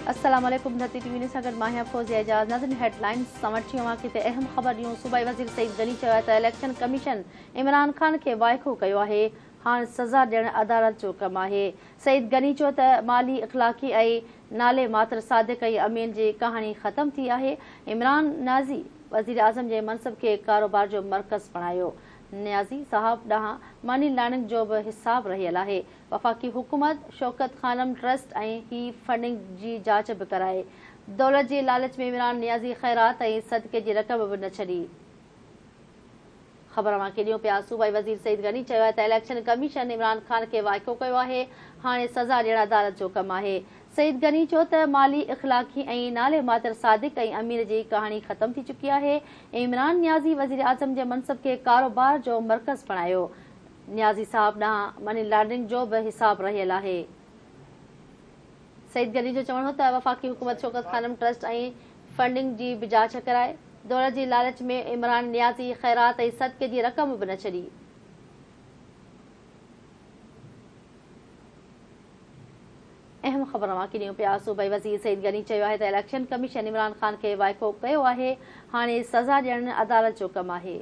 अस्सलाम वालेकुम। धरती टीवी न्यूज़ सां गॾु मां फौजिया एजाज़। नाज़रीन, हेडलाइंस समझी वहाँ किते अहम ख़बर ॾियूं। सूबाई वज़ीर सईद गनी चयो आहे त इलेक्शन कमीशन इमरान ख़ान खे वाइको कयो आहे, हाणे सज़ा ॾियणु अदालत जो कमु आहे। सईद गनी चयो त माली इख़लाक़ी ऐं नाले मात्र सादिक ऐं अमीन जी कहाणी ख़तम थी आहे। इमरान न्याज़ी वज़ीर आज़म जे मनसब खे कारोबार जो मर्कज़ बणायो। न्याज़ी साहब ॾांहुं मनी लॉन्ड्रिंग जो बि हिसाब रहियल आहे। वफ़ाक़ी हुकूमत शौकत खानम ट्रस्ट ऐं ही फंडिंग जी जांच बि कराए। दौलत जे लालच में इमरान न्याज़ी ख़ैरात ऐं सदक़े जी रक़म बि न छॾी। ख़बर मां ॾियूं पिया। सूबाई वज़ीर सईद गनी चयो आहे त इलेक्शन कमीशन इमरान ख़ान खे वाइको कयो आहे, हाणे सज़ा ॾियणु अदालत जो कमु आहे। सईद गनी चयो त माली इख़लाक़ी ऐं नाले मात्र सादिक ऐं अमीर जी कहाणी ख़तम थी चुकी आहे। इमरान न्याज़ी वज़ीर आज़म जे मनसब खे कारोबार जो मर्कज़ बणायो। न्याज़ी साहब ॾांहुं मनी लॉन्ड्रिंग जो बि हिसाब रहियल आहे। सईद गनी जो चवणु हो त वफ़ाक़ी हुकूमत शौकत खानम ट्रस्ट ऐं फंडिंग जी बि जांच कराए। दौलत जी लालच में इमरान न्याज़ी ख़ैरात ऐं सदक़े जी रक़म बि न छॾी। अहम ख़बर मां ॾियूं पिया। सूबाई वज़ीर सईद गनी चयो आहे त इलेक्शन कमीशन इमरान ख़ान खे वाइको कयो आहे, हाणे सज़ा ॾियणु अदालत जो कमु आहे।